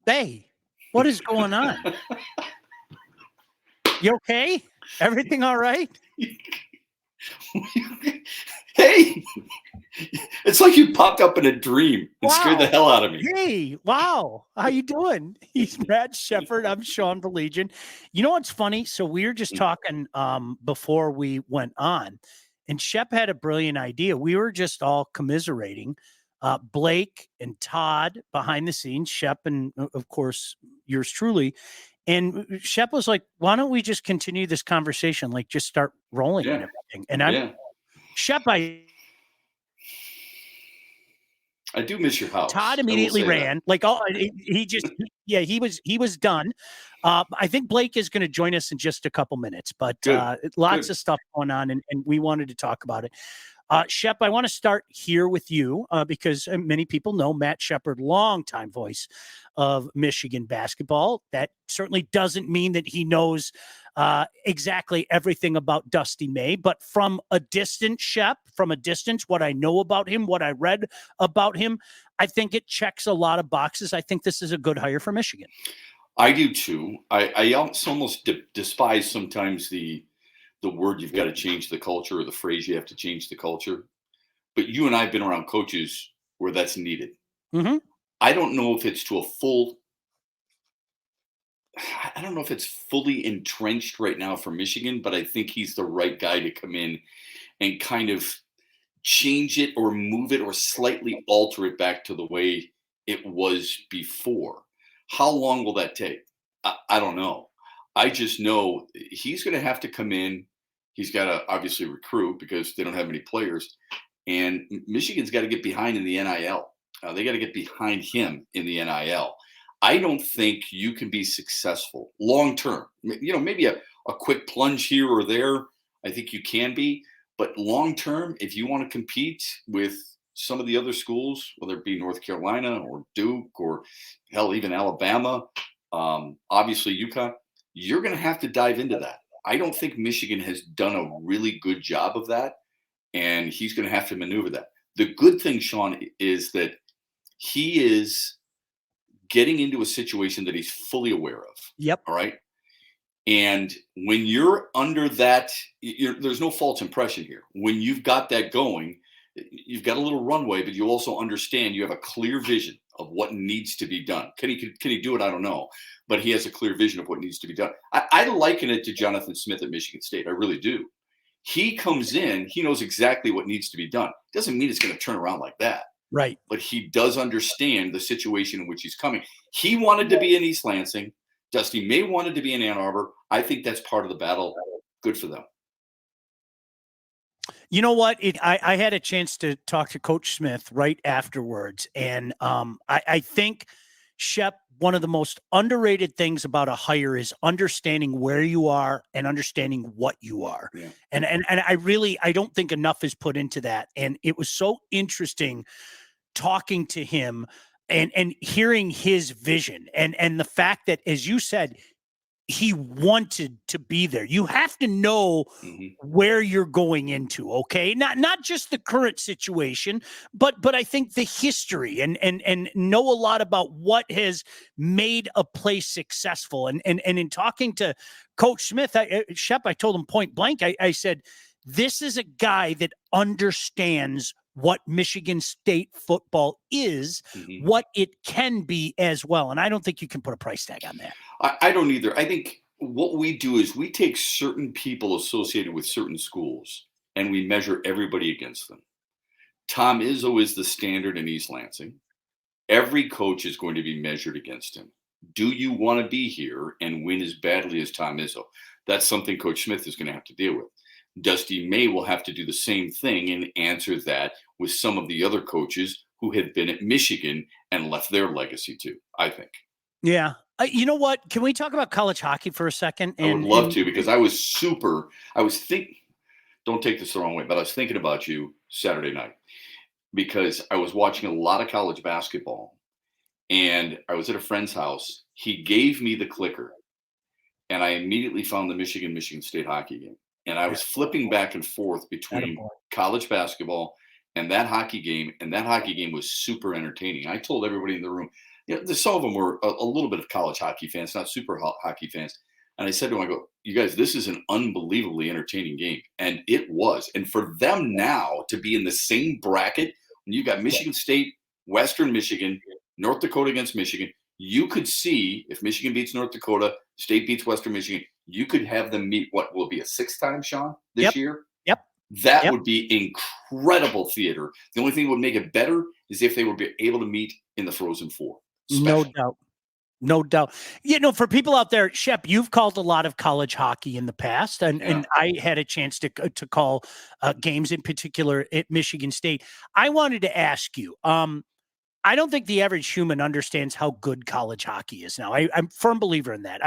Hey, what is going on? You okay? Everything all right? Hey, it's like you popped up in a dream and scared the Wow. hell out of me. Hey, wow. How you doing? He's Brad Shepard. I'm Sean Baligian. You know what's funny? So we were just talking before we went on, and Shep had a brilliant idea. We were just all commiserating. Blake and Todd behind the scenes, Shep and of course yours truly. And Shep was like, why don't we just continue this conversation? Like just start rolling and Yeah, everything. And I'm yeah. Shep, I do miss your Todd house. I will immediately say that. ran. Like, oh, he was done. I think Blake is going to join us in just a couple minutes, but Good, lots good. of stuff going on, and we wanted to talk about it. Shep, I want to start here with you because many people know Matt Shepard, longtime voice of Michigan basketball. That certainly doesn't mean that he knows exactly everything about Dusty May, but from a distance, Shep, from a distance, what I know about him, what I read about him, I think it checks a lot of boxes. I think this is a good hire for Michigan. I do too. I almost despise sometimes the word you've got to change the culture or the phrase you have to change the culture. But you and I have been around coaches where that's needed. Mm-hmm. I don't know if it's to a full. I don't know if it's fully entrenched right now for Michigan, but I think he's the right guy to come in and kind of change it or move it or slightly alter it back to the way it was before. How long will that take? I don't know. I just know he's going to have to come in. He's got to obviously recruit because they don't have any players. And Michigan's got to get behind in the NIL. They got to get behind him in the NIL. I don't think you can be successful long term. Maybe a quick plunge here or there. I think you can be. But long term, if you want to compete with some of the other schools, whether it be North Carolina or Duke or hell, even Alabama, obviously UConn, you're going to have to dive into that. I don't think Michigan has done a really good job of that, and he's going to have to maneuver that. The good thing, Sean, is that he is getting into a situation that he's fully aware of. Yep. All right. And when you're under that, there's no false impression here. When you've got that going, you've got a little runway, but you also understand you have a clear vision of what needs to be done. Can he do it? I don't know. But he has a clear vision of what needs to be done. I liken it to Jonathan Smith at Michigan State. I really do. He comes in, he knows exactly what needs to be done. Doesn't mean it's going to turn around like that. Right. But he does understand the situation in which he's coming. He wanted to be in East Lansing. Dusty May wanted to be in Ann Arbor. I think that's part of the battle. Good for them. You know what? I had a chance to talk to Coach Smith right afterwards. And I think, Shep, one of the most underrated things about a hire is understanding where you are and understanding what you are. Yeah. And I don't think enough is put into that. And it was so interesting talking to him and hearing his vision and the fact that, as you said, he wanted to be there. You have to know where you're going into, okay? Not just the current situation, but I think the history and know a lot about what has made a place successful. And in talking to Coach Smith, Shep, I told him point blank, I said, this is a guy that understands what Michigan State football is, what it can be as well. And I don't think you can put a price tag on that. I don't either. I think what we do is we take certain people associated with certain schools and we measure everybody against them. Tom Izzo is the standard in East Lansing. Every coach is going to be measured against him. Do you want to be here and win as badly as Tom Izzo? That's something Coach Smith is going to have to deal with. Dusty May will have to do the same thing and answer that with some of the other coaches who have been at Michigan and left their legacy too, I think. Yeah. You know what? Can we talk about college hockey for a second? I would love to, because I was thinking, don't take this the wrong way, but I was thinking about you Saturday night because I was watching a lot of college basketball and I was at a friend's house. He gave me the clicker and I immediately found the Michigan State hockey game. And I was flipping back and forth between college basketball and that hockey game. And that hockey game was super entertaining. I told everybody in the room, some of them were a little bit of college hockey fans, not super hockey fans. And I said to him, I go, you guys, this is an unbelievably entertaining game. And it was. And for them now to be in the same bracket, when you got Michigan State, Western Michigan, North Dakota against Michigan, you could see if Michigan beats North Dakota, State beats Western Michigan, you could have them meet what will be a sixth time, Sean, this year. Yep. That would be incredible theater. The only thing that would make it better is if they would be able to meet in the Frozen Four. No doubt. No doubt. For people out there, Shep, you've called a lot of college hockey in the past, and I had a chance to call games in particular at Michigan State. I wanted to ask you, I don't think the average human understands how good college hockey is now. I'm a firm believer in that.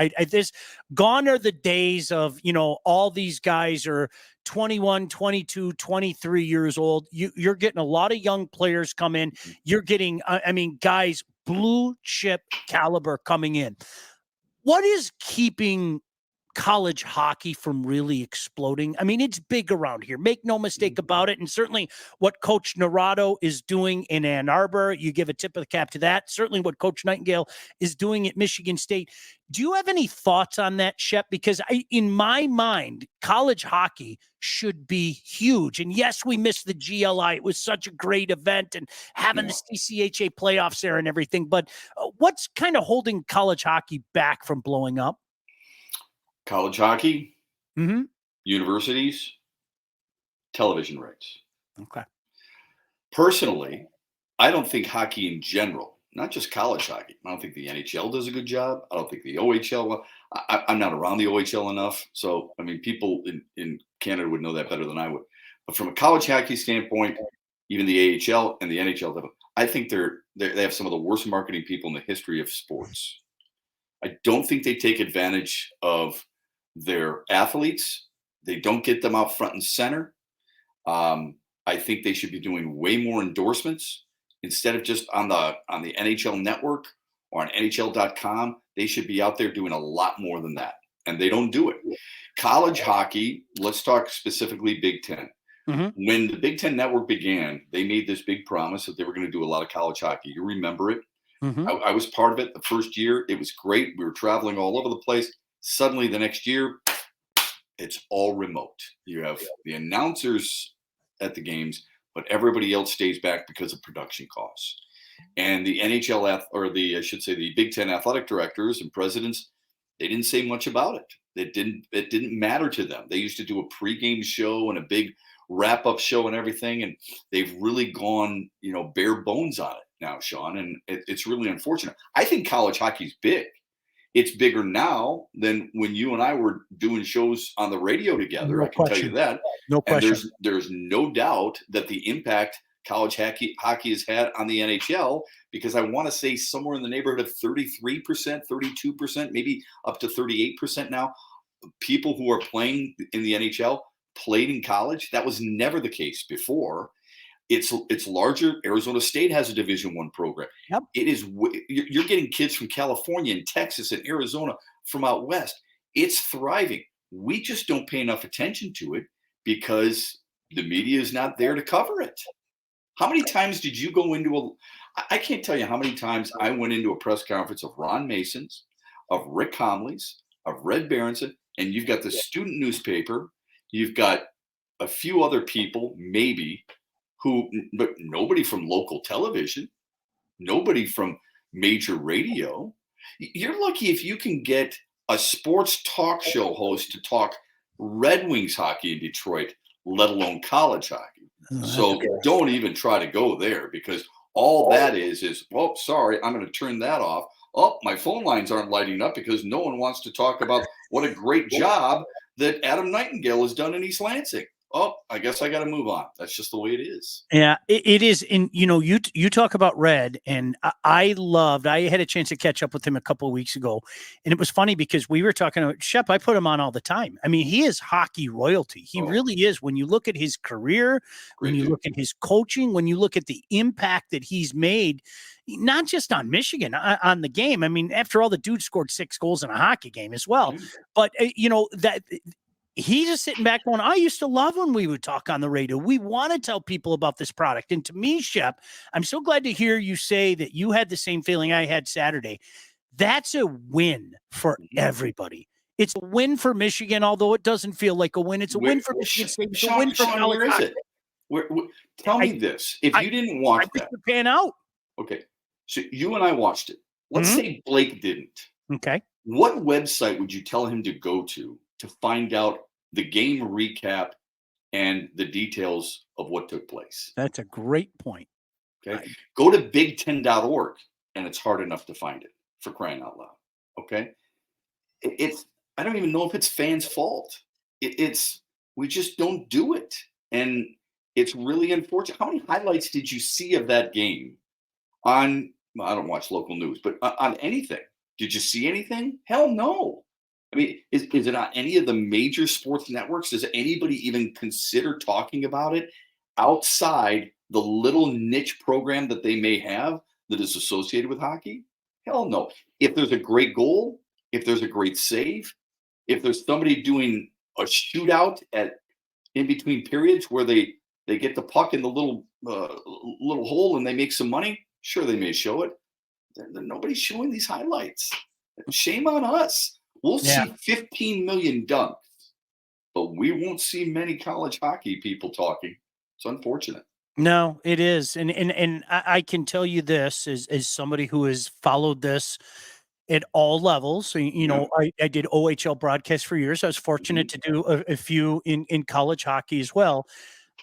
Gone are the days of, all these guys are 21, 22, 23 years old. You're getting a lot of young players come in. You're getting, guys, blue chip caliber coming in. What is keeping college hockey from really exploding? I mean, it's big around here. Make no mistake about it. And certainly what Coach Naurato is doing in Ann Arbor, you give a tip of the cap to that. Certainly what Coach Nightingale is doing at Michigan State. Do you have any thoughts on that, Shep? Because in my mind, college hockey should be huge. And yes, we missed the GLI. It was such a great event and having the CCHA playoffs there and everything. But what's kind of holding college hockey back from blowing up? College hockey, universities, television rights. Okay. Personally, I don't think hockey in general, not just college hockey. I don't think the NHL does a good job. I don't think the OHL. I'm not around the OHL enough. So, people in Canada would know that better than I would. But from a college hockey standpoint, even the AHL and the NHL, I think they have some of the worst marketing people in the history of sports. I don't think they take advantage of their athletes. They don't get them out front and center. I think they should be doing way more endorsements instead of just on the NHL network or on NHL.com. They should be out there doing a lot more than that. And they don't do it. College hockey, let's talk specifically Big Ten. When the Big Ten network began, they made this big promise that they were going to do a lot of college hockey. You remember it. I was part of it the first year. It was great. We were traveling all over the place. Suddenly the next year, it's all remote. You have the announcers at the games, but everybody else stays back because of production costs. And the NHL, the Big Ten athletic directors and presidents, they didn't say much about it. It didn't matter to them. They used to do a pregame show and a big wrap-up show and everything, and they've really gone, bare bones on it now, Sean, and it's really unfortunate. I think college hockey's big. It's bigger now than when you and I were doing shows on the radio together. No I can question. tell you that. No question. And there's no doubt that the impact college hockey has had on the NHL, because I want to say somewhere in the neighborhood of 33%, 32%, maybe up to 38% now, people who are playing in the NHL played in college. That was never the case before. It's larger. Arizona State has a Division I program. Yep. It is. You're getting kids from California and Texas and Arizona from out west. It's thriving. We just don't pay enough attention to it because the media is not there to cover it. How many times did you go into I can't tell you how many times I went into a press conference of Ron Mason's, of Rick Comley's, of Red Berenson, and you've got the student newspaper. You've got a few other people, maybe, but nobody from local television, nobody from major radio. You're lucky if you can get a sports talk show host to talk Red Wings hockey in Detroit, let alone college hockey. So don't even try to go there, because all that is, well, sorry, I'm going to turn that off. Oh, my phone lines aren't lighting up because no one wants to talk about what a great job that Adam Nightingale has done in East Lansing. Oh, I guess I got to move on. That's just the way it is. Yeah, it is. And, you talk about Red, and I had a chance to catch up with him a couple of weeks ago. And it was funny because we were talking about Shep. I put him on all the time. I mean, he is hockey royalty. He really is. When you look at his career, when you look at his coaching, when you look at the impact that he's made, not just on Michigan, on the game. I mean, after all, the dude scored 6 goals in a hockey game as well. But, he's just sitting back going, I used to love when we would talk on the radio. We want to tell people about this product. And to me, Shep, I'm so glad to hear you say that you had the same feeling I had Saturday. That's a win for everybody. It's a win for Michigan, although it doesn't feel like a win. It's a win for Michigan State. It's a win for Sean, college where is hockey. it? Tell me this. If you didn't watch that. You're pan out. Okay. So you and I watched it. Let's say Blake didn't. Okay. What website would you tell him to go to find out the game recap and the details of what took place? That's a great point. Okay. Go to big10.org and it's hard enough to find it, for crying out loud. Okay. I don't even know if it's fans' fault. We just don't do it. And it's really unfortunate. How many highlights did you see of that game on, well, I don't watch local news, but on anything? Did you see anything? Hell no. I mean, is it on any of the major sports networks? Does anybody even consider talking about it outside the little niche program that they may have that is associated with hockey? Hell no. If there's a great goal, if there's a great save, if there's somebody doing a shootout in between periods where they get the puck in the little hole and they make some money, sure, they may show it. Nobody's showing these highlights. Shame on us. We'll see 15 million dunks, but we won't see many college hockey people talking. It's unfortunate. No, it is. And I can tell you this as somebody who has followed this at all levels. So, you know, I did OHL broadcasts for years. I was fortunate to do a few in college hockey as well.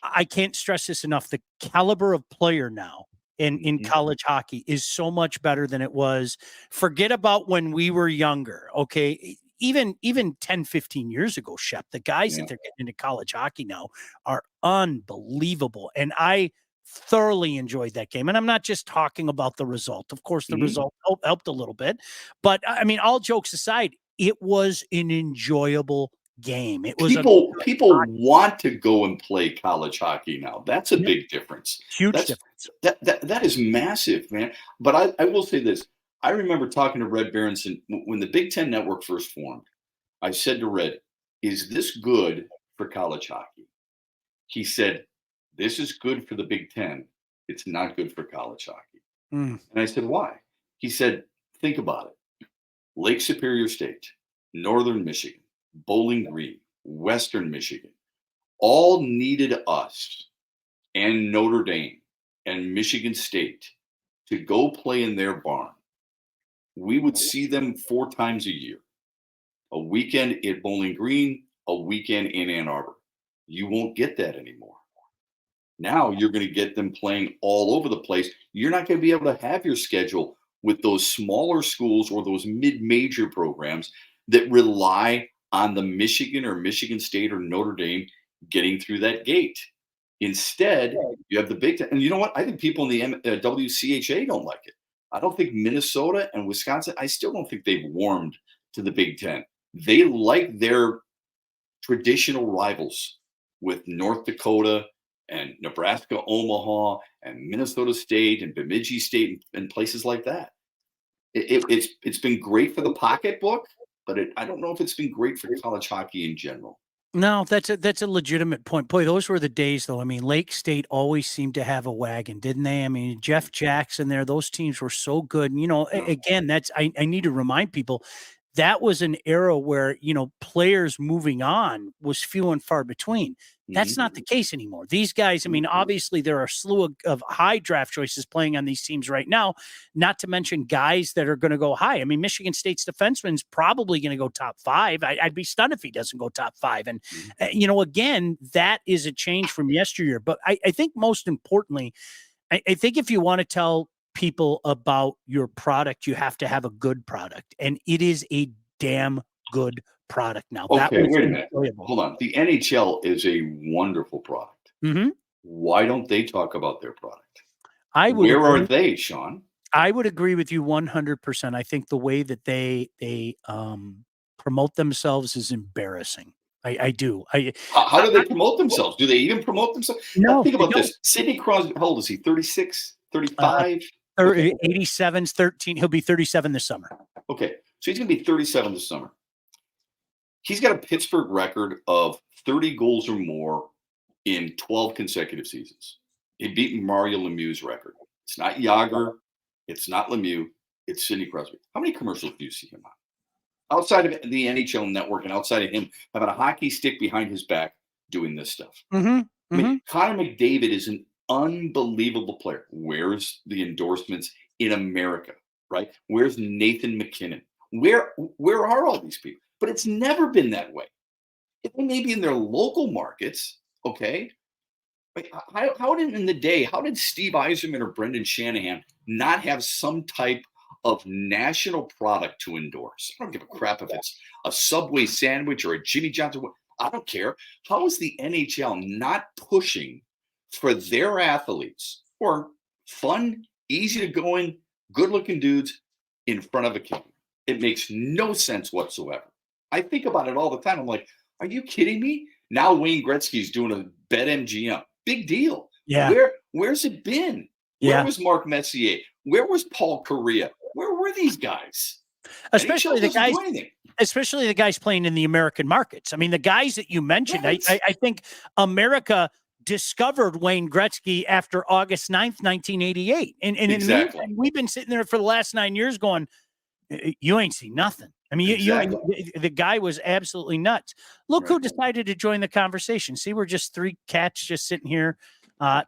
I can't stress this enough. The caliber of player now in college hockey is so much better than it was. Forget about when we were younger. Okay. Even 10, 15 years ago, Shep, the guys that they're getting into college hockey now are unbelievable. And I thoroughly enjoyed that game. And I'm not just talking about the result. Of course, the result helped a little bit. But I mean, all jokes aside, it was an enjoyable game. It was people want to go and play college hockey now. That's a big difference. Huge difference. That is massive, man. But I will say this. I remember talking to Red Berenson when the Big Ten Network first formed. I said to Red, is this good for college hockey? He said, this is good for the Big Ten. It's not good for college hockey. And I said, why? He said, think about it. Lake Superior State, Northern Michigan, Bowling Green, Western Michigan, all needed us and Notre Dame and Michigan State to go play in their barn. We would see them 4 times a year, a weekend at Bowling Green, a weekend in Ann Arbor. You won't get that anymore. Now you're going to get them playing all over the place. You're not going to be able to have your schedule with those smaller schools or those mid-major programs that rely on the Michigan or Michigan State or Notre Dame getting through that gate. Instead, you have the Big Ten. And you know what? I think people in the WCHA don't like it. I don't think Minnesota and Wisconsin, I still don't think they've warmed to the Big Ten. They like their traditional rivals with North Dakota and Nebraska, Omaha, and Minnesota State and Bemidji State and places like that. It's been great for the pocketbook, but I don't know if it's been great for college hockey in general. No, that's a legitimate point. Boy, those were the days, though. I mean, Lake State always seemed to have a wagon, didn't they? I mean, Jeff Jackson there, those teams were so good. And, you know, again, I need to remind people that was an era where, you know, players moving on was few and far between. That's not the case anymore. These guys, I mean, obviously there are a slew of high draft choices playing on these teams right now, not to mention guys that are going to go high. I mean, Michigan State's defenseman's probably going to go top 5. I'd be stunned if he doesn't go top 5. And, you know, again, that is a change from yesteryear. But I think most importantly, I think if you want to tell people about your product, you have to have a good product. And it is a damn good product now. Okay, wait a minute. Hold on. The NHL is a wonderful product. Why don't they talk about their product? Where are they, Sean? I would agree with you 100%. I think the way that they promote themselves is embarrassing. I do. How do they promote themselves? Do they even promote themselves? No. Think about this. Sidney Crosby, how old is he? 36, 35? 87's 13. He'll be 37 this summer. Okay. So he's going to be 37 this summer. He's got a Pittsburgh record of 30 goals or more in 12 consecutive seasons. He beat Mario Lemieux's record. It's not Yager. It's not Lemieux. It's Sidney Crosby. How many commercials do you see him on? Outside of the NHL network and outside of him having a hockey stick behind his back doing this stuff. Mm-hmm. I mean, Connor McDavid is an unbelievable player. Where's the endorsements in America, right? Where's Nathan McKinnon? Where are all these people? But it's never been that way. It may be in their local markets, okay? But how did in the day, how did Steve Yzerman or Brendan Shanahan not have some type of national product to endorse? I don't give a crap if it's a Subway sandwich or a Jimmy John's. I don't care. How is the NHL not pushing for their athletes or fun, easy to go in, good looking dudes in front of a camera? It makes no sense whatsoever. I think about it all the time. I'm like, are you kidding me? Now Wayne Gretzky's doing a BetMGM. Big deal. Yeah. Where's it been? Yeah. Where was Mark Messier? Where was Paul Correa? Where were these guys? Especially the guys, do anything. especially the guys playing in the American markets. I mean, the guys that you mentioned, Right. I think America discovered Wayne Gretzky after August 9th, 1988. And in the Exactly. meantime, we've been sitting there for the last 9 years going, you ain't seen nothing. I mean, the guy was absolutely nuts. Look who decided to join the conversation. See, we're just three cats just sitting here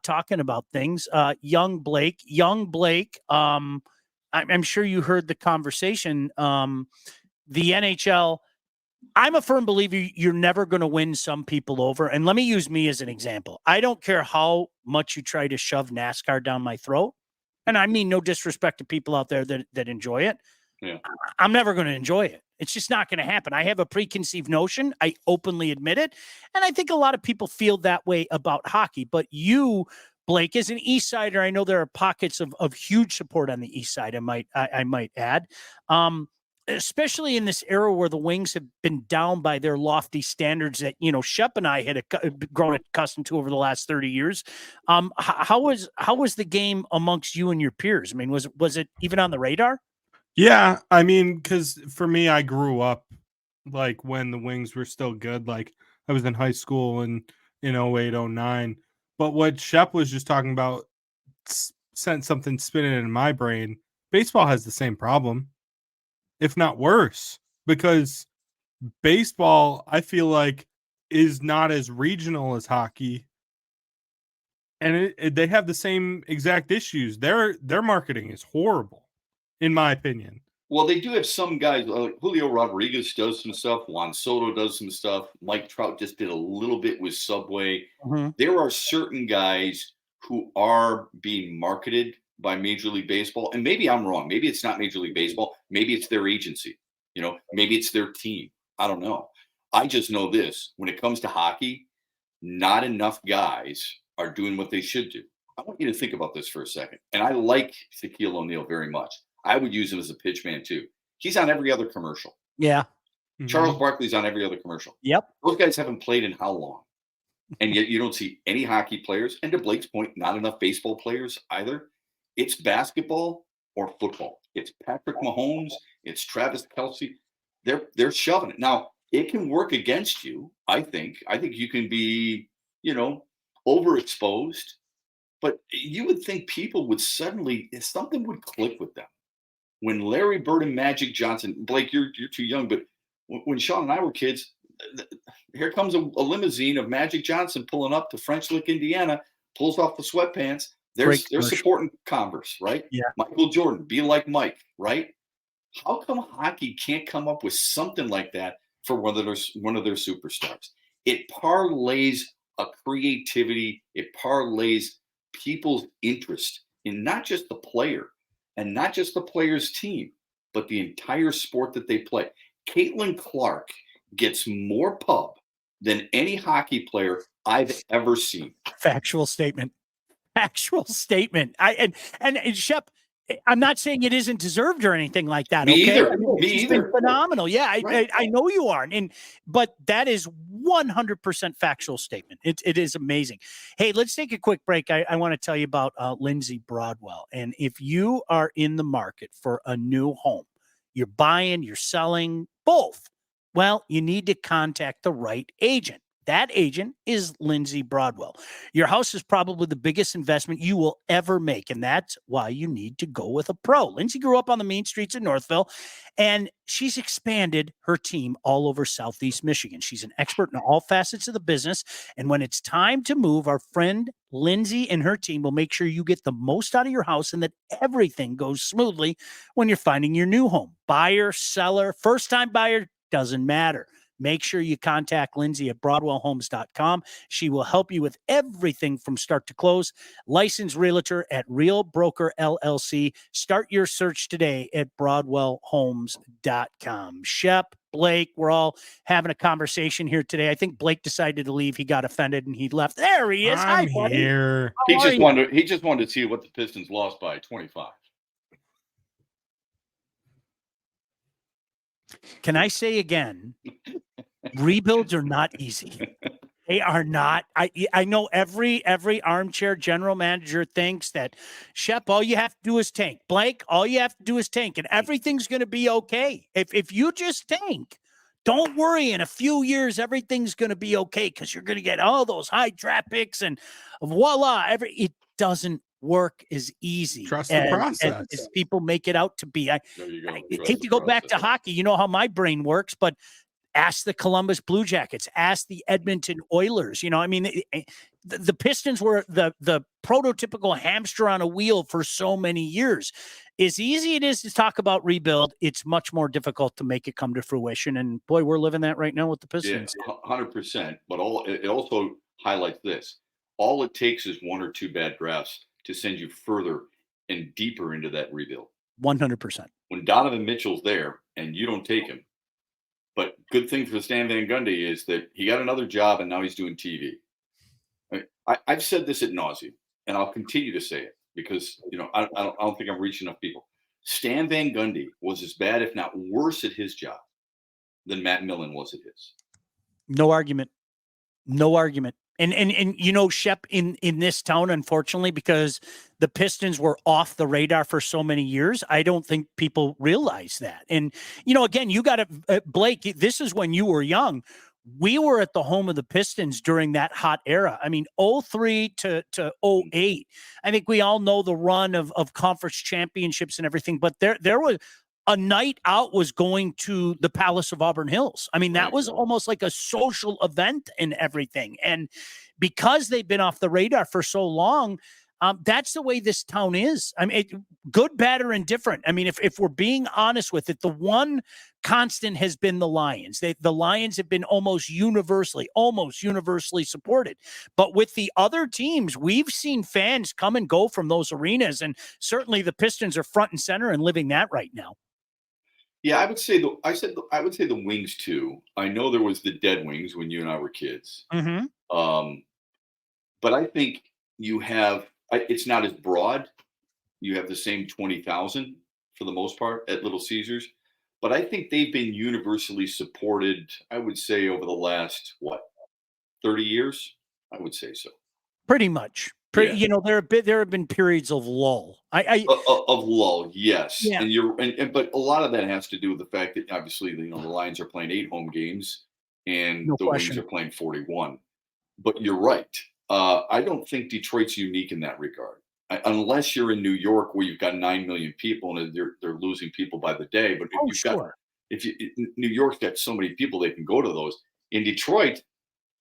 talking about things. Young Blake. I'm sure you heard the conversation. The NHL, I'm a firm believer you're never going to win some people over. And let me use me as an example. I don't care how much you try to shove NASCAR down my throat. And I mean no disrespect to people out there that enjoy it. Yeah. I'm never going to enjoy it. It's just not going to happen. I have a preconceived notion. I openly admit it. And I think a lot of people feel that way about hockey. But you, Blake, as an East Sider, I know there are pockets of huge support on the East Side, I might add. Especially in this era where the Wings have been down by their lofty standards that, Shep and I had grown accustomed to over the last 30 years. How was the game amongst you and your peers? I mean, was it even on the radar? Yeah, I mean, because for me, I grew up like when the Wings were still good. Like I was in high school in 08, 09. But what Shep was just talking about sent something spinning in my brain. Baseball has the same problem, if not worse, because baseball, I feel like, is not as regional as hockey. And they have the same exact issues. Their marketing is horrible, in my opinion. Well, they do have some guys. Julio Rodriguez does some stuff. Juan Soto does some stuff. Mike Trout just did a little bit with Subway. Mm-hmm. There are certain guys who are being marketed by Major League Baseball. And maybe I'm wrong. Maybe it's not Major League Baseball. Maybe it's their agency. Maybe it's their team. I don't know. I just know this. When it comes to hockey, not enough guys are doing what they should do. I want you to think about this for a second. And I like Shaquille O'Neal very much. I would use him as a pitch man too. He's on every other commercial. Yeah. Mm-hmm. Charles Barkley's on every other commercial. Yep. Those guys haven't played in how long? And yet you don't see any hockey players. And to Blake's point, not enough baseball players either. It's basketball or football. It's Patrick Mahomes. It's Travis Kelce. They're shoving it. Now, it can work against you, I think. I think you can be, overexposed. But you would think people would suddenly, something would click with them. When Larry Bird and Magic Johnson, Blake, you're too young, but when Sean and I were kids, here comes a limousine of Magic Johnson pulling up to French Lick, Indiana, pulls off the sweatpants. They're supporting Converse, right? Yeah. Michael Jordan, be like Mike, right? How come hockey can't come up with something like that for one of their superstars? It parlays a creativity. It parlays people's interest in not just the player and not just the player's team, but the entire sport that they play. Caitlin Clark gets more pub than any hockey player I've ever seen. Factual statement. And Shep, I'm not saying it isn't deserved or anything like that. Me okay? either. I mean, Me she's either. been phenomenal. Yeah, Right. I know you are. But that is 100% factual statement. It is amazing. Hey, let's take a quick break. I want to tell you about Lindsay Broadwell. And if you are in the market for a new home, you're buying, you're selling, both. Well, you need to contact the right agent. That agent is Lindsay Broadwell. Your house is probably the biggest investment you will ever make, and that's why you need to go with a pro. Lindsay grew up on the main streets of Northville, and she's expanded her team all over Southeast Michigan. She's an expert in all facets of the business, and when it's time to move, our friend Lindsay and her team will make sure you get the most out of your house and that everything goes smoothly when you're finding your new home. Buyer, seller, first-time buyer, doesn't matter. Make sure you contact Lindsay at BroadwellHomes.com. She will help you with everything from start to close. Licensed realtor at Real Broker LLC. Start your search today at BroadwellHomes.com. Shep, Blake, we're all having a conversation here today. I think Blake decided to leave. He got offended and he left. There he is. I'm Hi, buddy. here. He just wanted to see what the Pistons lost by 25. Can I say again, rebuilds are not easy. They are not. I know every armchair general manager thinks that, Shep, all you have to do is tank. Blake, all you have to do is tank, and everything's going to be okay. If you just tank, don't worry. In a few years, everything's going to be okay because you're going to get all those high draft picks and voila. It doesn't work as easy Trust the process as people make it out to be. I Trust hate to go back to hockey. You know how my brain works, but ask the Columbus Blue Jackets, ask the Edmonton Oilers. You know, I mean, the Pistons were the prototypical hamster on a wheel for so many years. As easy it is to talk about rebuild, it's much more difficult to make it come to fruition. And boy, we're living that right now with the Pistons. Yeah, 100%. But it also highlights this. All it takes is one or two bad drafts to send you further and deeper into that rebuild. 100%. When Donovan Mitchell's there and you don't take him, but good thing for Stan Van Gundy is that he got another job and now he's doing TV. I've said this ad nauseum, and I'll continue to say it because I don't think I'm reaching enough people. Stan Van Gundy was as bad, if not worse, at his job than Matt Millen was at his. No argument. No argument. And Shep, in this town, unfortunately, because the Pistons were off the radar for so many years, I don't think people realize that. And, again, you got to, Blake, this is when you were young. We were at the home of the Pistons during that hot era. I mean, 03 to 08. I think we all know the run of conference championships and everything, but there was a night out was going to the Palace of Auburn Hills. I mean, that was almost like a social event and everything. And because they've been off the radar for so long, that's the way this town is. I mean, good, bad, or indifferent. I mean, if we're being honest with it, the one constant has been the Lions. The Lions have been almost universally supported. But with the other teams, we've seen fans come and go from those arenas. And certainly the Pistons are front and center and living that right now. Yeah, I would say the Wings too. I know there was the Dead Wings when you and I were kids. Mm-hmm. But I think you have. It's not as broad. You have the same 20,000 for the most part at Little Caesars, but I think they've been universally supported. I would say over the last 30 years. I would say so. Pretty much. There have been periods of lull. Of lull, yes. Yeah. But a lot of that has to do with the fact that obviously the Lions are playing 8 home games and the Wings are playing 41. But you're right. I don't think Detroit's unique in that regard, unless you're in New York where you've got 9 million people and they're losing people by the day. But New York's got so many people they can go to those. In Detroit,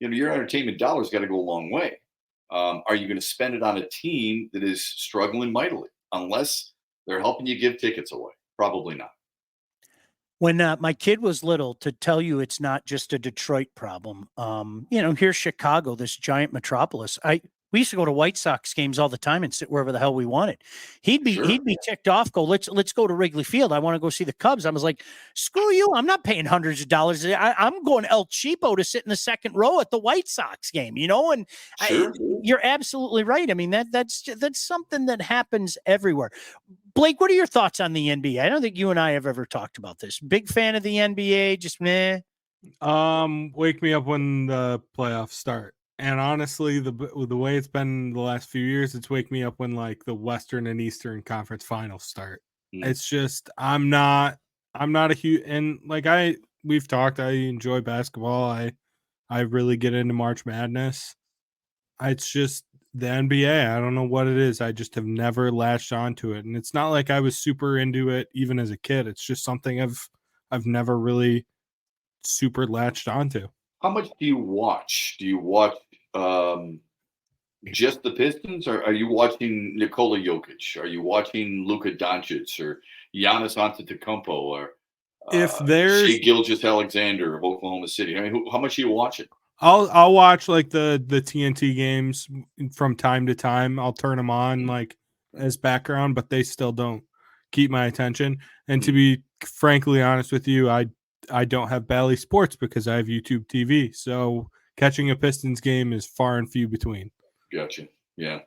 your entertainment dollars got to go a long way. Are you going to spend it on a team that is struggling mightily? Unless they're helping you give tickets away. Probably not. When my kid was little, to tell you it's not just a Detroit problem. Here's Chicago, this giant metropolis. We used to go to White Sox games all the time and sit wherever the hell we wanted. He'd be ticked off. Go, let's go to Wrigley Field. I want to go see the Cubs. I was like, screw you. I'm not paying hundreds of dollars. I'm going El Cheapo to sit in the second row at the White Sox game. And you're absolutely right. I mean that's something that happens everywhere. Blake, what are your thoughts on the NBA? I don't think you and I have ever talked about this. Big fan of the NBA, just meh. Wake me up when the playoffs start. And honestly, the way it's been the last few years, it's wake me up when like the Western and Eastern Conference finals start. It's just I'm not a huge, and like we've talked. I enjoy basketball. I really get into March Madness. It's just the NBA. I don't know what it is. I just have never latched onto it, and it's not like I was super into it even as a kid. It's just something I've never really super latched onto. How much do you watch? Do you watch just the Pistons, or are you watching Nikola Jokic? Are you watching Luka Doncic or Giannis Antetokounmpo or If there's Shea Gilgeous-Alexander of Oklahoma City? I mean, how much are you watching? I'll watch like the TNT games from time to time. I'll turn them on like as background, but they still don't keep my attention. And to be frankly honest with you, I don't have Bally Sports because I have YouTube TV. So catching a Pistons game is far and few between. Gotcha. Yeah.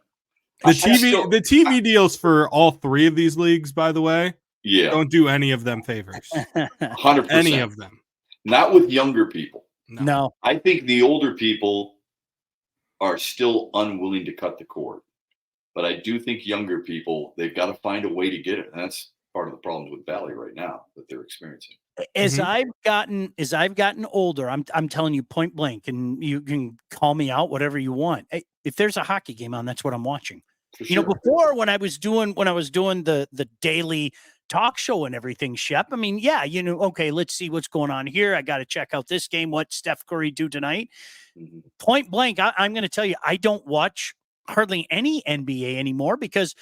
The TV deals for all three of these leagues, by the way, don't do any of them favors. 100%. Any of them. Not with younger people. No. I think the older people are still unwilling to cut the cord. But I do think younger people, they've got to find a way to get it. And that's part of the problems with Valley right now that they're experiencing. As I've gotten older, I'm telling you point blank, and you can call me out, whatever you want. If there's a hockey game on, that's what I'm watching. For You know, before when I was doing the daily talk show and everything, Shep, I mean, yeah, you know, okay, let's see what's going on here. I got to check out this game. What Steph Curry do tonight? Point blank, I'm going to tell you, I don't watch hardly any NBA anymore because,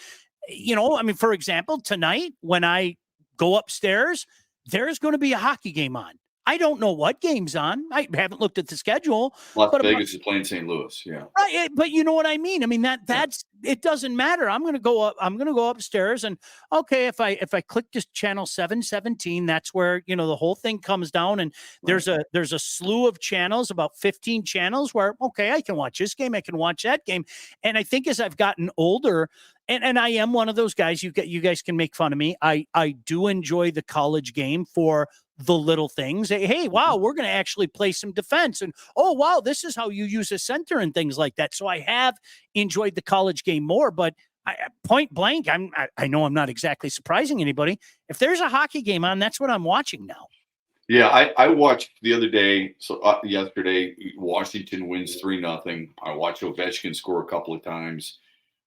you know, I mean, for example, tonight when I go upstairs, there's going to be a hockey game on. I don't know what game's on. I haven't looked at the schedule. Las Vegas is playing St. Louis. Yeah. Right. But you know what I mean? I mean, that's it doesn't matter. I'm going to go up. I'm going to go upstairs and okay. If I click this channel 717, that's where, you know, the whole thing comes down. And there's a slew of channels, about 15 channels where, okay, I can watch this game. I can watch that game. And I think as I've gotten older, and I am one of those guys, you guys can make fun of me. I do enjoy the college game for the little things. Hey, wow, we're going to actually play some defense. And, oh, wow, this is how you use a center and things like that. So I have enjoyed the college game more, but point blank, I know I'm not exactly surprising anybody. If there's a hockey game on, that's what I'm watching now. Yeah, I watched the other day. So yesterday, Washington wins 3-0. I watched Ovechkin score a couple of times.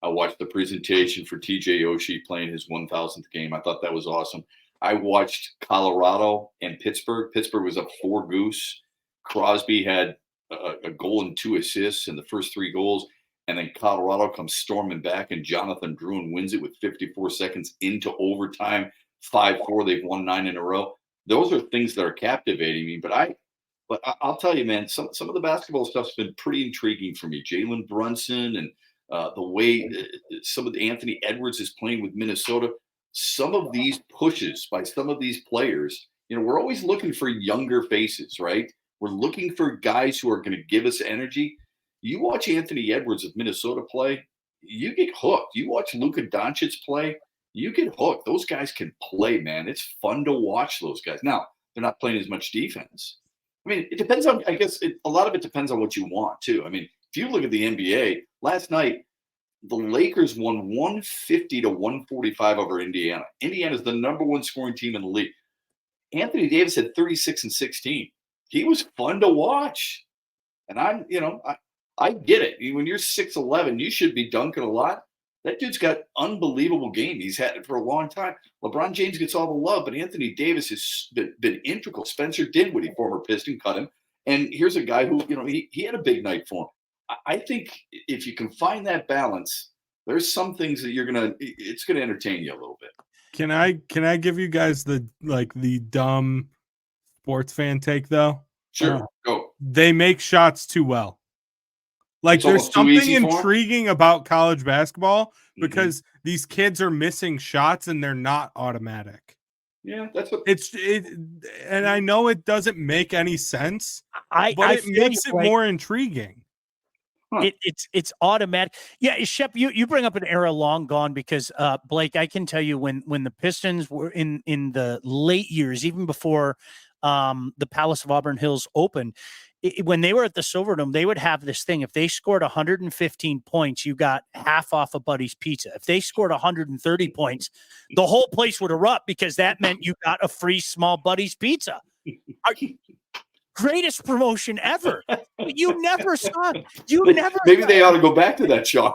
I watched the presentation for TJ Oshie playing his 1,000th game. I thought that was awesome. I watched Colorado and Pittsburgh. Pittsburgh was up 4-goose. Crosby had a goal and 2 assists in the first 3 goals. And then Colorado comes storming back, and Jonathan Drouin wins it with 54 seconds into overtime. 5-4. They've won 9 in a row. Those are things that are captivating me. But I'll tell you, man, some of the basketball stuff's been pretty intriguing for me. Jalen Brunson and the way some of the Anthony Edwards is playing with Minnesota. Some of these pushes by some of these players, you know, we're always looking for younger faces, right? We're looking for guys who are going to give us energy. You watch Anthony Edwards of Minnesota play, you get hooked. You watch Luka Doncic play, you get hooked. Those guys can play, man. It's fun to watch those guys. Now, they're not playing as much defense. I mean, it depends on, I guess, a lot of it depends on what you want, too. I mean, if you look at the NBA, last night, the Lakers won 150-145 over Indiana. Indiana's the number 1 scoring team in the league. Anthony Davis had 36 and 16. He was fun to watch. And I get it. When you're 6'11", you should be dunking a lot. That dude's got unbelievable game. He's had it for a long time. LeBron James gets all the love, but Anthony Davis has been integral. Spencer Dinwiddie, former Piston, cut him. And here's a guy who, you know, he had a big night for him. I think if you can find that balance, there's some things that it's gonna entertain you a little bit. Can I give you guys the dumb sports fan take though? Sure, go. They make shots too well. Like there's something intriguing about college basketball because these kids are missing shots and they're not automatic. Yeah, that's what and I know it doesn't make any sense, but it makes it more intriguing. Huh. It's automatic. Yeah, Shep, you bring up an era long gone because Blake, I can tell you when the Pistons were in the late years, even before the Palace of Auburn Hills opened, when they were at the Silverdome, they would have this thing. If they scored 115 points, you got half off of Buddy's Pizza. If they scored 130 points, the whole place would erupt because that meant you got a free small Buddy's Pizza. Greatest promotion ever. But you never saw. You never. Maybe they ought to go back to that, Sean.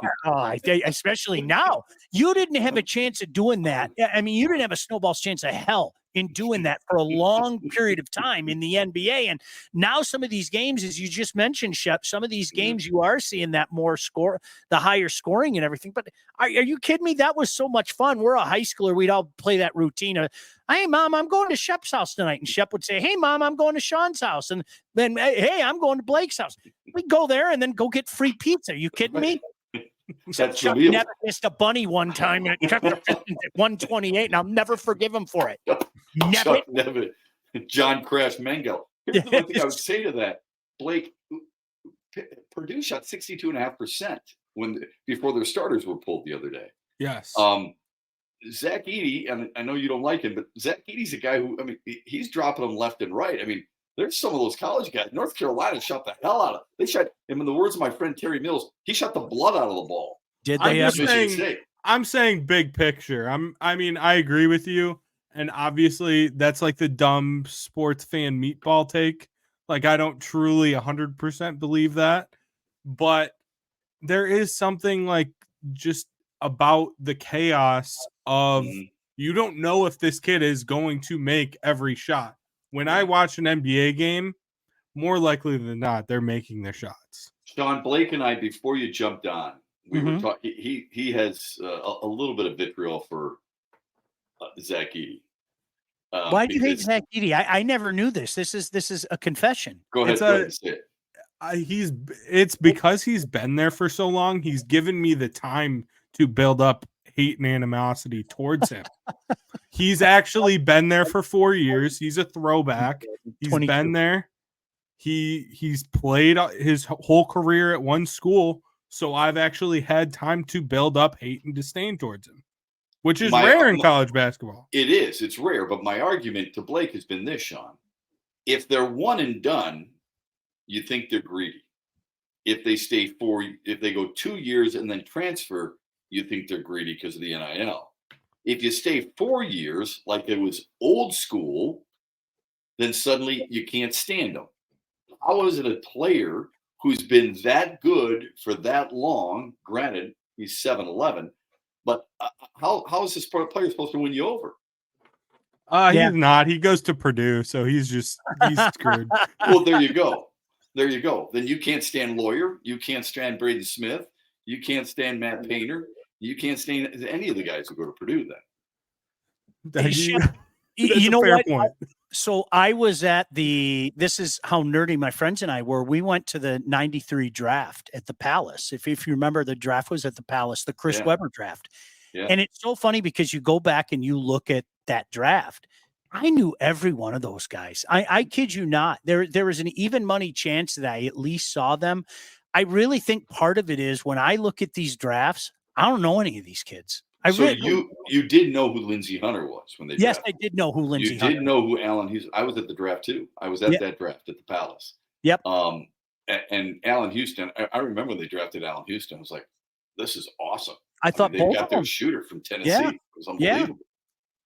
Especially now. You didn't have a chance of doing that. I mean, you didn't have a snowball's chance of hell in doing that for a long period of time in the NBA. And now some of these games, as you just mentioned, Shep, some of these games you are seeing that more score, the higher scoring and everything. But are you kidding me? That was so much fun. We're a high schooler. We'd all play that routine of, hey, Mom, I'm going to Shep's house tonight. And Shep would say, hey, Mom, I'm going to Sean's house. And then, hey, I'm going to Blake's house. We'd go there and then go get free pizza. Are you kidding me? That's Chuck never missed a bunny one time and Chuck at 128, and I'll never forgive him for it. Chuck never. John Crash Mengel. Here's the one thing I would say to that. Blake, Purdue shot 62.5% before their starters were pulled the other day. Yes. Zach Edey, and I know you don't like him, but Zach Edey's a guy who, I mean, he's dropping them left and right. I mean, there's some of those college guys. North Carolina shot the hell out of. They shot him. In the words of my friend Terry Mills, he shot the blood out of the ball. Did they? I'm saying big picture. I mean, I agree with you, and obviously that's like the dumb sports fan meatball take. Like, I don't truly 100% believe that, but there is something like just about the chaos of you don't know if this kid is going to make every shot. When I watch an NBA game, more likely than not, they're making their shots. Sean, Blake and I, before you jumped on, we were talking. He has a little bit of vitriol for Zach Edey. Why do you hate Zach Edey? I never knew this. This is a confession. Go ahead. Go ahead and say it. It's because he's been there for so long. He's given me the time to build up hate and animosity towards him. He's actually been there for 4 years. He's a throwback. He's 22. Been there. He's played his whole career at one school, so I've actually had time to build up hate and disdain towards him, which is rare in college basketball. It is. It's rare, but my argument to Blake has been this, Sean. If they're one and done, you think they're greedy. If they go 2 years and then transfer, you think they're greedy because of the NIL. If you stay 4 years, like it was old school, then suddenly you can't stand them. How is it a player who's been that good for that long? Granted, he's 7'11", but how is this player supposed to win you over? He's not. He goes to Purdue, so he's screwed. Well, there you go. There you go. Then you can't stand Lawyer. You can't stand Braden Smith. You can't stand Matt Painter. You can't stand any of the guys who go to Purdue then. You know what? Point. So I was at this is how nerdy my friends and I were. We went to the 93 draft at the Palace. If you remember, the draft was at the Palace, the Chris Webber draft. Yeah. And it's so funny because you go back and you look at that draft. I knew every one of those guys. I kid you not. There was an even money chance that I at least saw them. I really think part of it is when I look at these drafts, I don't know any of these kids. You did know who Lindsey Hunter was when they drafted. I did know who Lindsey Hunter was. You did know who Allen Houston. I was at the draft too. I was at that draft at the Palace. Yep. And Allen Houston, I remember when they drafted Allen Houston. I was like, this is awesome. I thought they got their shooter from Tennessee. Yeah. It was unbelievable.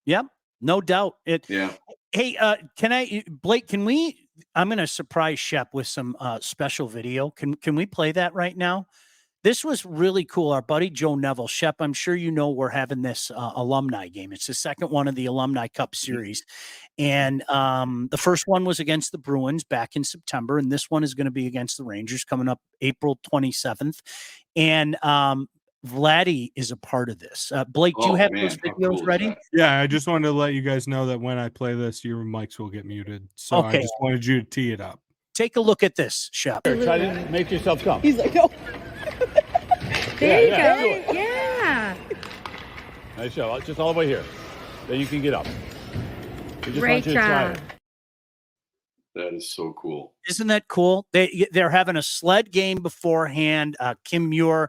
Yep. No doubt. Yeah. Hey, Blake, I'm going to surprise Shep with some special video. Can we play that right now? This was really cool. Our buddy Joe Neville, Shep, I'm sure you know we're having this alumni game. It's the second one of the Alumni Cup series. And the first one was against the Bruins back in September, and this one is going to be against the Rangers coming up April 27th. And Vladdy is a part of this. Blake, do you have those videos ready? Yeah, I just wanted to let you guys know that when I play this, your mics will get muted. So I just wanted you to tee it up. Take a look at this, Shep. Try to make yourself come. He's like, oh. There you go. Yeah. Nice show. Just all the way here. Then you can get up. We just want you to try it. That is so cool. Isn't that cool? They're having a sled game beforehand. Kim Muir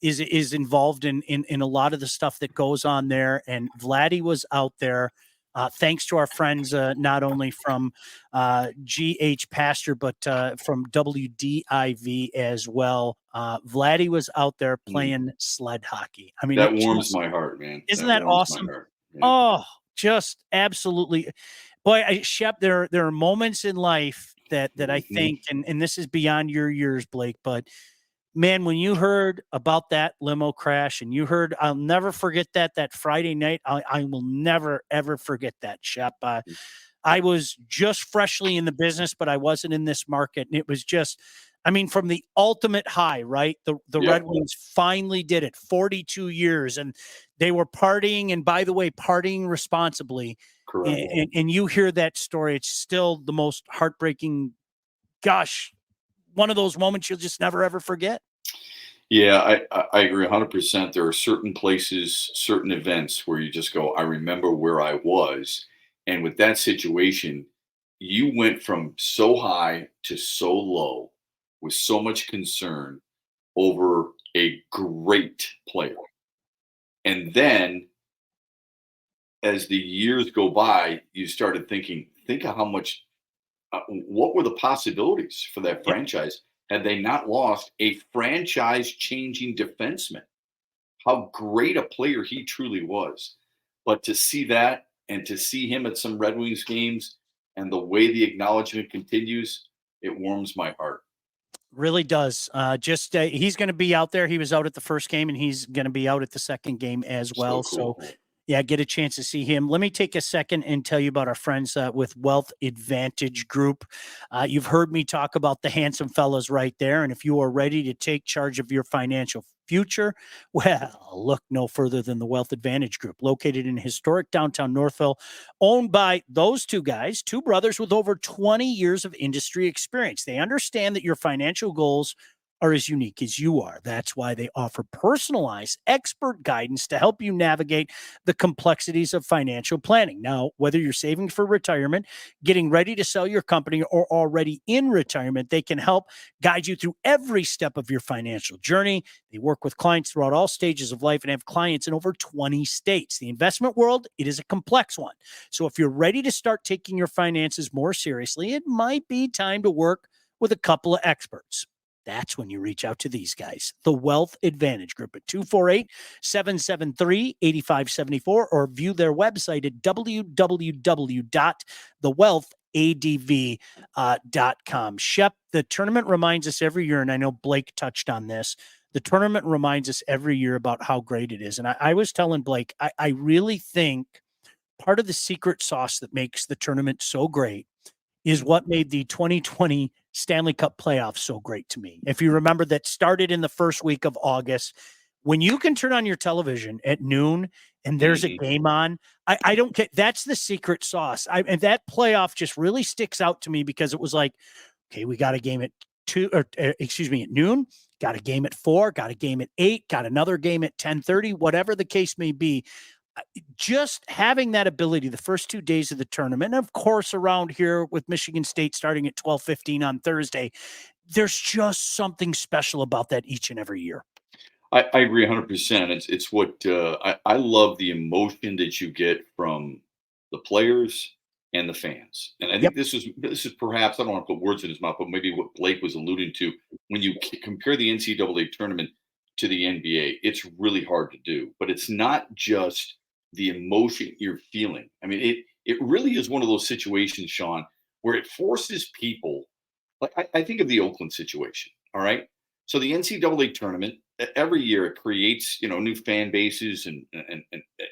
is involved in a lot of the stuff that goes on there. And Vladdy was out there. Thanks to our friends, not only from GH Pastor, but from WDIV as well. Vladdy was out there playing sled hockey. I mean, that warms my heart, man. Isn't that awesome? Yeah. Oh, just absolutely. Boy, Shep, there are moments in life that I Mhm. think, and this is beyond your years, Blake, but man, when you heard about that limo crash and you heard, I'll never forget that Friday night. I will never ever forget that, Shep. I was just freshly in the business, but I wasn't in this market, and it was just, I mean, from the ultimate high, right? The Yep. Red Wings finally did it. 42 years, and they were partying, and by the way, partying responsibly. Correct. And you hear that story, it's still the most heartbreaking. Gosh, one of those moments you'll just never ever forget. Yeah, I agree 100%. There are certain places, certain events where you just go, I remember where I was. And with that situation, you went from so high to so low with so much concern over a great player. And then as the years go by, you started thinking, think of how much, what were the possibilities for that Yep. franchise had they not lost a franchise changing defenseman? How great a player he truly was. But to see that and to see him at some Red Wings games and the way the acknowledgement continues, it warms my heart. Really does. Just he's going to be out there. He was out at the first game, and he's going to be out at the second game as So well. So, cool. yeah, get a chance to see him. Let me take a second and tell you about our friends with Wealth Advantage Group. You've heard me talk about the handsome fellas right there, and if you are ready to take charge of your financial future, well, look no further than the Wealth Advantage Group, located in historic downtown Northville, owned by those two guys, two brothers with over 20 years of industry experience. They understand that your financial goals are as unique as you are. That's why they offer personalized expert guidance to help you navigate the complexities of financial planning. Now, whether you're saving for retirement, getting ready to sell your company, or already in retirement, they can help guide you through every step of your financial journey. They work with clients throughout all stages of life and have clients in over 20 states. The investment world, it is a complex one. So if you're ready to start taking your finances more seriously, it might be time to work with a couple of experts. That's when you reach out to these guys, the Wealth Advantage Group at 248-773-8574, or view their website at www.thewealthadv.com. Shep, the tournament reminds us every year, and I know Blake touched on this, the tournament reminds us every year about how great it is. And I was telling Blake, I really think part of the secret sauce that makes the tournament so great is what made the 2020 Stanley Cup playoffs so great to me. If you remember, that started in the first week of August. When you can turn on your television at noon and there's a game on, I don't get, that's the secret sauce. And that playoff just really sticks out to me because it was like, okay, we got a game at at noon, got a game at 4, got a game at 8, got another game at 10:30, whatever the case may be. Just having that ability the first 2 days of the tournament, and of course around here with Michigan State starting at 12:15 on Thursday, there's just something special about that each and every year. I agree 100%. It's what I love the emotion that you get from the players and the fans. And I Yep. think this is perhaps, I don't want to put words in his mouth, but maybe what Blake was alluding to when you compare the NCAA tournament to the NBA. It's really hard to do, but it's not just the emotion you're feeling. I mean, it really is one of those situations, Sean, where it forces people. Like I think of the Oakland situation. All right. So the NCAA tournament every year it creates new fan bases and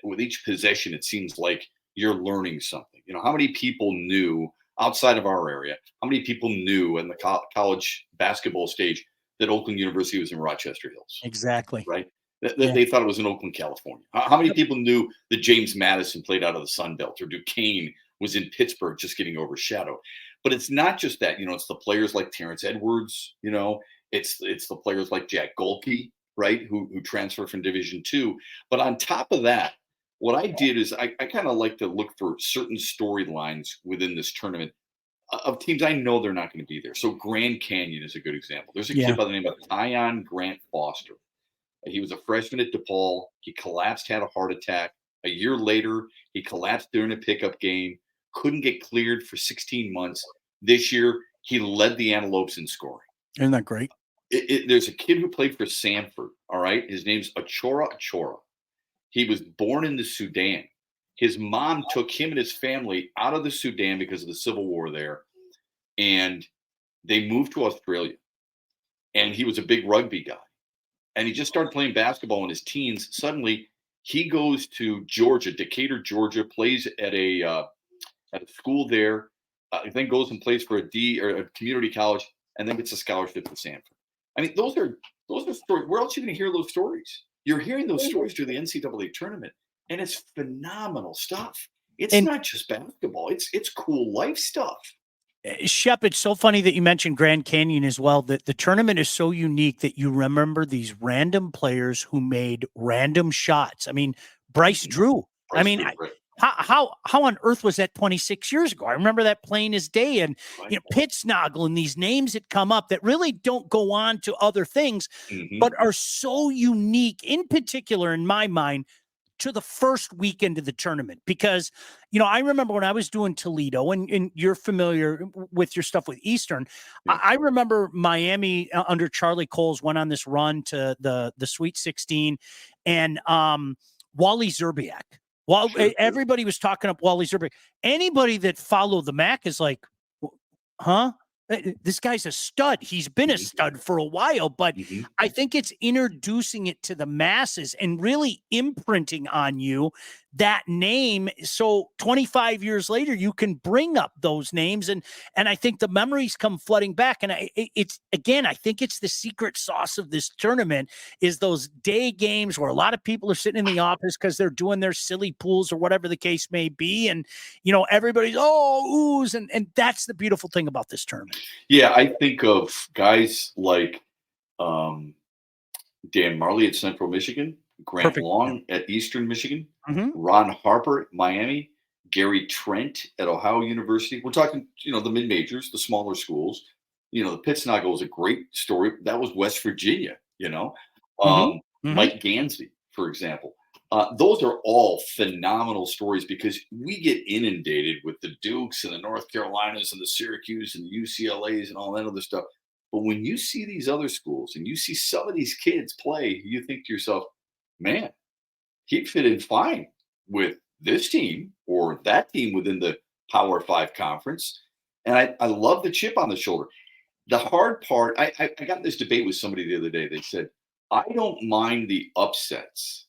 with each possession it seems like you're learning something. How many people knew outside of our area? How many people knew in the college basketball stage that Oakland University was in Rochester Hills? Exactly. Right. Yeah. They thought it was in Oakland, California. How many people knew that James Madison played out of the Sun Belt or Duquesne was in Pittsburgh just getting overshadowed? But it's not just that. It's the players like Terrence Edwards. It's the players like Jack Golke, right, who transferred from Division II. But on top of that, what I did is I kind of like to look for certain storylines within this tournament of teams I know they're not going to be there. So Grand Canyon is a good example. There's a Yeah. kid by the name of Tyon Grant Foster. He was a freshman at DePaul. He collapsed, had a heart attack. A year later, he collapsed during a pickup game, couldn't get cleared for 16 months. This year, he led the Antelopes in scoring. Isn't that great? There's a kid who played for Sanford, all right? His name's Achora Achora. He was born in the Sudan. His mom took him and his family out of the Sudan because of the civil war there, and they moved to Australia. And he was a big rugby guy. And he just started playing basketball in his teens. Suddenly, he goes to Georgia, Decatur, Georgia, plays at a school there, then goes and plays for a community college, and then gets a scholarship to Stanford. I mean, those are stories. Where else are you going to hear those stories? You're hearing those stories through the NCAA tournament, and it's phenomenal stuff. It's not just basketball; it's cool life stuff. Shep, it's so funny that you mentioned Grand Canyon as well. That the tournament is so unique that you remember these random players who made random shots. I mean, Bryce Drew. I mean, how on earth was that 26 years ago? I remember that plain as day. And Pitsnoggle and these names that come up that really don't go on to other things, but are so unique, in particular, in my mind, to the first weekend of the tournament. Because, I remember when I was doing Toledo, and you're familiar with your stuff with Eastern. I remember Miami under Charlie Coles went on this run to the Sweet 16, and Wally Zerbiak. Everybody was talking up Wally Zerbiak. Anybody that followed the MAC is like, huh? This guy's a stud. He's been a stud for a while, but I think it's introducing it to the masses and really imprinting on you that name. So 25 years later, you can bring up those names, and I think the memories come flooding back. And I think it's the secret sauce of this tournament is those day games where a lot of people are sitting in the office because they're doing their silly pools or whatever the case may be. And, everybody's, oohs. And that's the beautiful thing about this tournament. Yeah, I think of guys like Dan Marley at Central Michigan, Grant Long at Eastern Michigan, Ron Harper at Miami, Gary Trent at Ohio University. We're talking, the mid-majors, the smaller schools. The Pitsnoggle was a great story. That was West Virginia, Mike Gansby, for example. Those are all phenomenal stories because we get inundated with the Dukes and the North Carolinas and the Syracuse and the UCLAs and all that other stuff. But when you see these other schools and you see some of these kids play, you think to yourself, man, he'd fit in fine with this team or that team within the Power 5 conference. And I love the chip on the shoulder. The hard part, I got this debate with somebody the other day. They said, I don't mind the upsets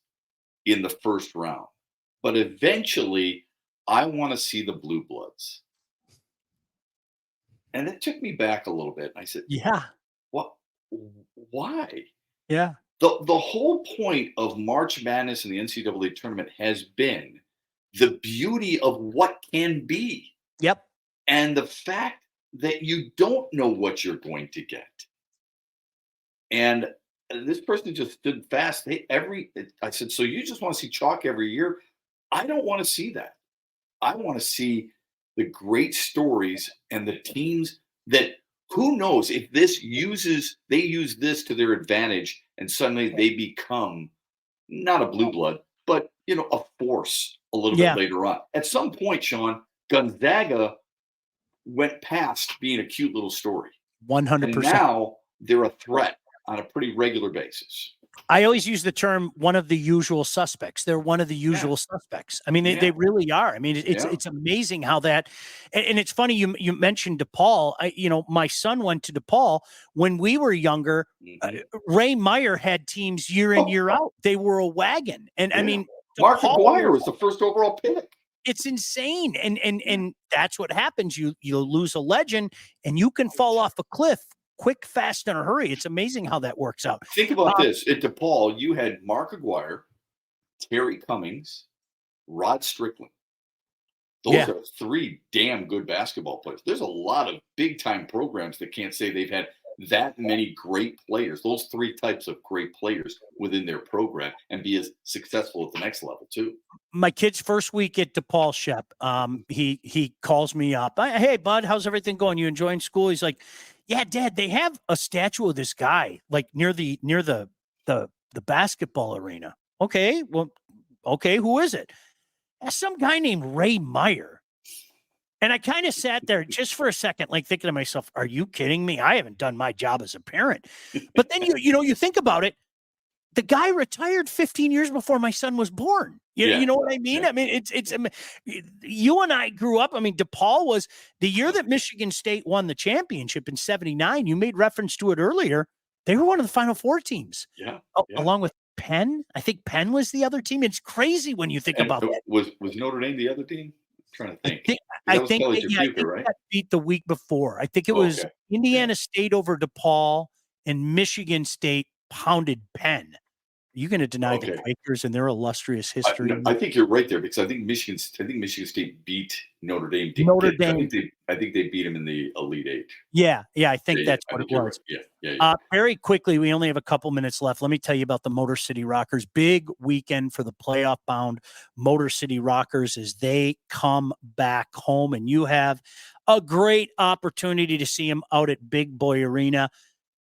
in the first round, but eventually I want to see the blue bloods. And it took me back a little bit. I said, what? Why? Yeah. The whole point of March Madness and the NCAA tournament has been the beauty of what can be. Yep. And the fact that you don't know what you're going to get. And this person just stood fast. I said, so you just want to see chalk every year? I don't want to see that. I want to see the great stories and the teams that who knows if they use this to their advantage and suddenly they become not a blue blood, but a force a little bit later on. At some point, Sean, Gonzaga went past being a cute little story. 100%. And now they're a threat on a pretty regular basis. I always use the term one of the usual suspects. They're one of the usual suspects. I mean, they really are. I mean, it's amazing how that, and it's funny you mentioned DePaul. My son went to DePaul when we were younger. Ray Meyer had teams year in, year out. They were a wagon. And I mean, Mark McGuire was the first overall pick. It's insane. And that's what happens. You lose a legend and you can fall off a cliff quick, fast, in a hurry. It's amazing how that works out. Think about this. At DePaul, you had Mark Aguirre, Terry Cummings, Rod Strickland. Those are three damn good basketball players. There's a lot of big-time programs that can't say they've had that many great players, those three types of great players within their program, and be as successful at the next level, too. My kid's first week at DePaul, Shep, he calls me up. Hey, bud, how's everything going? You enjoying school? He's like, yeah, Dad, they have a statue of this guy like near the basketball arena. Okay, well, who is it? That's some guy named Ray Meyer. And I kind of sat there just for a second, like thinking to myself, are you kidding me? I haven't done my job as a parent. But then you think about it. the guy retired 15 years before my son was born. You know what I mean? Yeah. I mean, you and I grew up. I mean, DePaul was the year that Michigan State won the championship in '79. You made reference to it earlier. They were one of the Final Four teams. Yeah. Along with Penn. I think Penn was the other team. It's crazy when you think about that. Was Notre Dame the other team? I'm trying to think. I That was think Kelly that, I Tripucka, think right? that beat the week before. I think it was Indiana State over DePaul, and Michigan State pounded Penn. Are you going to deny the Quakers and their illustrious history? I think you're right there, because I think Michigan State beat Notre Dame. I think they beat them in the Elite Eight. Yeah, I think that's what it was. Right. Yeah. Very quickly, we only have a couple minutes left. Let me tell you about the Motor City Rockers. Big weekend for the playoff-bound Motor City Rockers as they come back home, and you have a great opportunity to see them out at Big Boy Arena.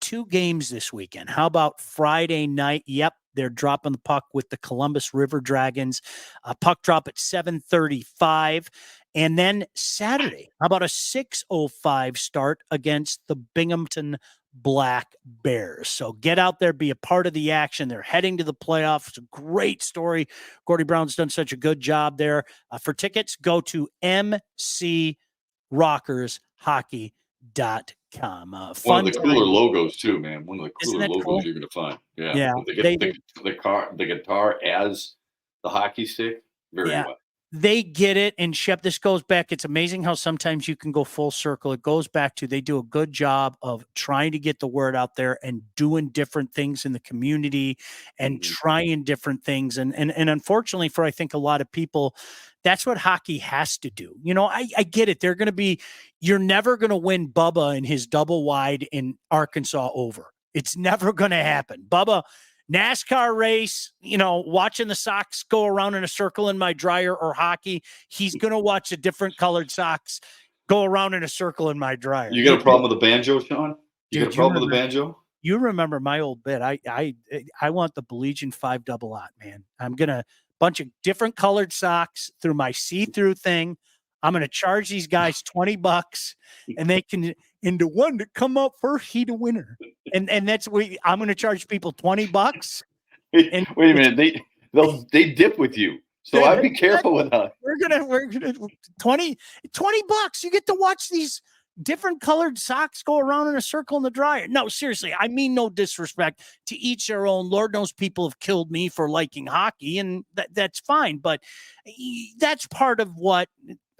2 games this weekend. How about Friday night? Yep, they're dropping the puck with the Columbus River Dragons. Puck drop at 7:35. And then Saturday, how about a 6:05 start against the Binghamton Black Bears? So get out there, be a part of the action. They're heading to the playoffs. It's a great story. Gordy Brown's done such a good job there. For tickets, go to mcrockershockey.com. One of the cooler logos too, man. One of the cooler logos you're going to find. Yeah. The guitar as the hockey stick. Very well. They get it. And Shep, this goes back. It's amazing how sometimes you can go full circle. It goes back to they do a good job of trying to get the word out there and doing different things in the community and trying different things. And unfortunately for, I think, a lot of people, that's what hockey has to do. You know, I get it. They're going to be, you're never going to win Bubba and his double wide in Arkansas over. It's never going to happen. Bubba, NASCAR race, you know, watching the socks go around in a circle in my dryer, or hockey, he's going to watch the different colored socks go around in a circle in my dryer. You got a problem with the banjo, Sean? You got a problem with the banjo? You remember my old bit. I want the Baligian 5 double aught, man. I'm going to bunch of different colored socks through my see-through thing. I'm going to charge these guys $20 and they can, and the one to come up first, he the winner. And that's what I'm going to charge people $20. And wait a minute. They dip with you. So I'd be careful with that. We're gonna $20. You get to watch these different colored socks go around in a circle in the dryer. No, seriously, I mean no disrespect, to each their own. Lord knows people have killed me for liking hockey, and that's fine. But that's part of what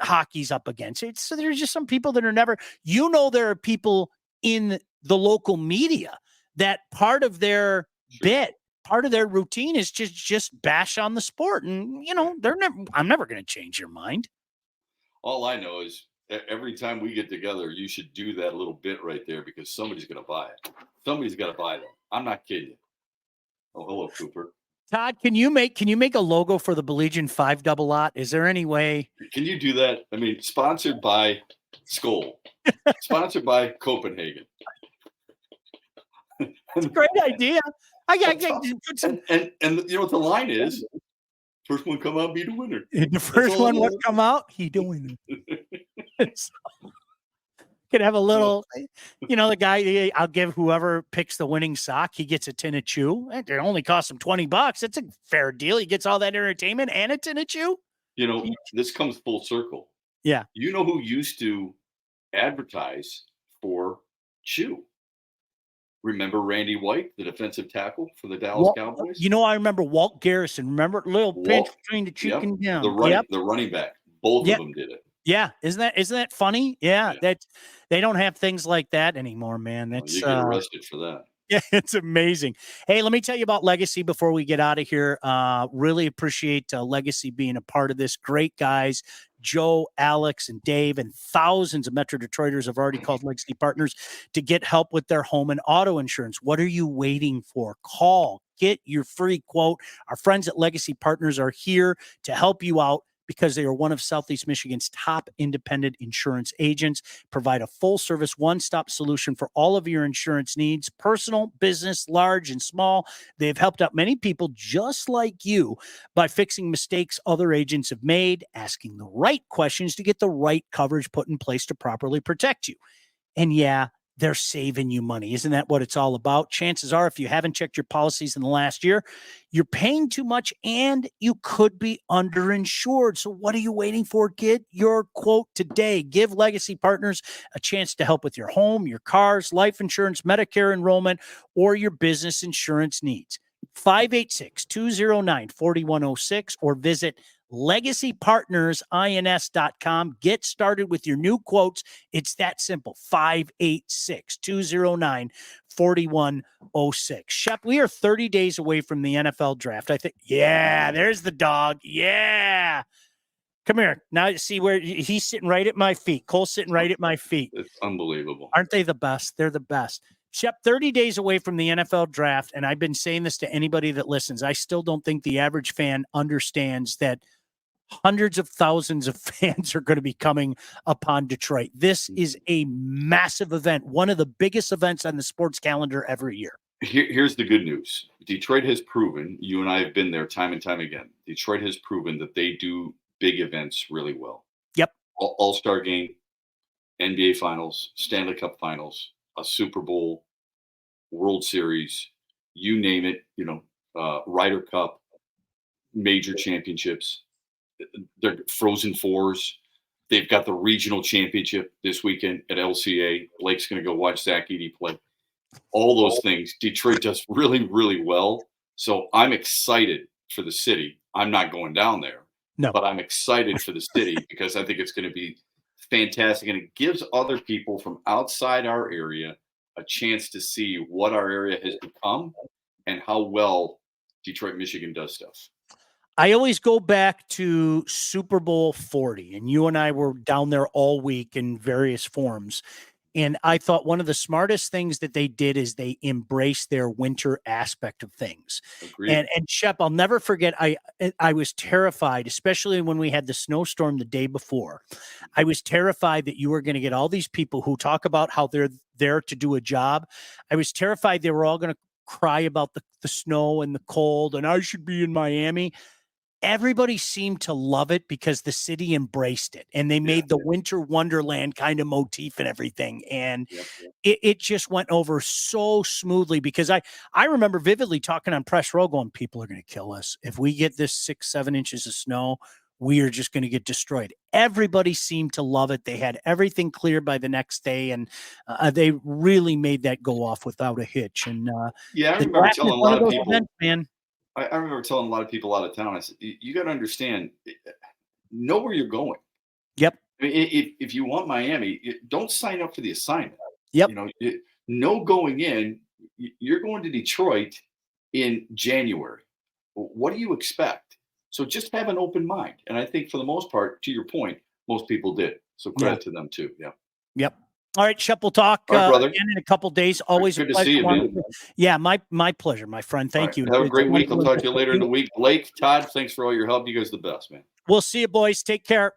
hockey's up against. So there's just some people that are never, there are people in the local media that part of their bit, part of their routine is just bash on the sport. And, I'm never going to change your mind. All I know is every time we get together, you should do that little bit right there, because somebody's going to buy it. Somebody's got to buy that. I'm not kidding you. Oh, hello, Cooper. Todd, can you make a logo for the Baligian 5 double aught? Is there any way? Can you do that? I mean, sponsored by Skoll. Sponsored by Copenhagen. That's a great idea. I got put some... and you know what the line is? First one come out, be the winner. And the first one would come out, he the winner. Could have a little, the guy, I'll give whoever picks the winning sock, he gets a tin of chew. It only costs him $20. That's a fair deal. He gets all that entertainment and a tin of chew. This comes full circle. Yeah. You know who used to advertise for chew? Remember Randy White, the defensive tackle for the Dallas Cowboys? I remember Walt Garrison. Remember little pinch between the cheek and down. The running back. Both of them did it. Yeah, isn't that funny? Yeah, that they don't have things like that anymore, man. That's you get arrested for that. Yeah, it's amazing. Hey, let me tell you about Legacy before we get out of here. Really appreciate Legacy being a part of this. Great guys, Joe, Alex, and Dave, and thousands of Metro Detroiters have already called Legacy Partners to get help with their home and auto insurance. What are you waiting for? Call, get your free quote. Our friends at Legacy Partners are here to help you out, because they are one of Southeast Michigan's top independent insurance agents, provide a full-service, one-stop solution for all of your insurance needs, personal, business, large, and small. They've helped out many people just like you by fixing mistakes other agents have made, asking the right questions to get the right coverage put in place to properly protect you. And yeah, they're saving you money. Isn't that what it's all about? Chances are, if you haven't checked your policies in the last year, you're paying too much and you could be underinsured. So what are you waiting for? Get your quote today. Give Legacy Partners a chance to help with your home, your cars, life insurance, Medicare enrollment, or your business insurance needs. 586-209-4106 or visit legacypartnersins.com. Get started with your new quotes. It's that simple. 586-209-4106. Shep, we are 30 days away from the NFL draft. I think, yeah, there's the dog. Yeah. Come here. Now see where he's sitting right at my feet. Cole's sitting right at my feet. It's unbelievable. Aren't they the best? They're the best. Shep, 30 days away from the NFL draft, and I've been saying this to anybody that listens. I still don't think the average fan understands that hundreds of thousands of fans are going to be coming upon Detroit. This is a massive event, one of the biggest events on the sports calendar every year. Here's the good news. Detroit has proven, you and I have been there time and time again, Detroit has proven that they do big events really well. Yep. All-Star game, NBA Finals, Stanley Cup Finals, a Super Bowl, World Series, you name it, Ryder Cup, major championships. They're Frozen Fours. They've got the regional championship this weekend at LCA. Blake's going to go watch Zach Edey play. All those things, Detroit does really, really well. So I'm excited for the city. I'm not going down there, but I'm excited for the city because I think it's going to be fantastic. And it gives other people from outside our area a chance to see what our area has become and how well Detroit, Michigan does stuff. I always go back to Super Bowl 40, and you and I were down there all week in various forms. And I thought one of the smartest things that they did is they embraced their winter aspect of things. Agreed. And Shep, I'll never forget, I was terrified, especially when we had the snowstorm the day before. I was terrified that you were going to get all these people who talk about how they're there to do a job. I was terrified they were all going to cry about the snow and the cold, and I should be in Miami. Everybody seemed to love it because the city embraced it and they made the winter wonderland kind of motif and everything. And it just went over so smoothly because I remember vividly talking on press row going, people are going to kill us. If we get this 6-7 inches of snow, we are just going to get destroyed. Everybody seemed to love it. They had everything cleared by the next day, and they really made that go off without a hitch. And I remember telling a lot of people, events, man. I remember telling a lot of people out of town, I said, you got to understand, know where you're going. Yep. I mean, if you want Miami, don't sign up for the assignment. Yep. Know going in, you're going to Detroit in January. What do you expect? So just have an open mind. And I think for the most part, to your point, most people did. So credit to them too. Yeah. Yep. All right, Shep, we'll talk again in a couple of days. Always good to see you, man. Yeah, my pleasure, my friend. Thank you. Have a great week. I'll talk to you later in the week. Blake, Todd, thanks for all your help. You guys are the best, man. We'll see you, boys. Take care.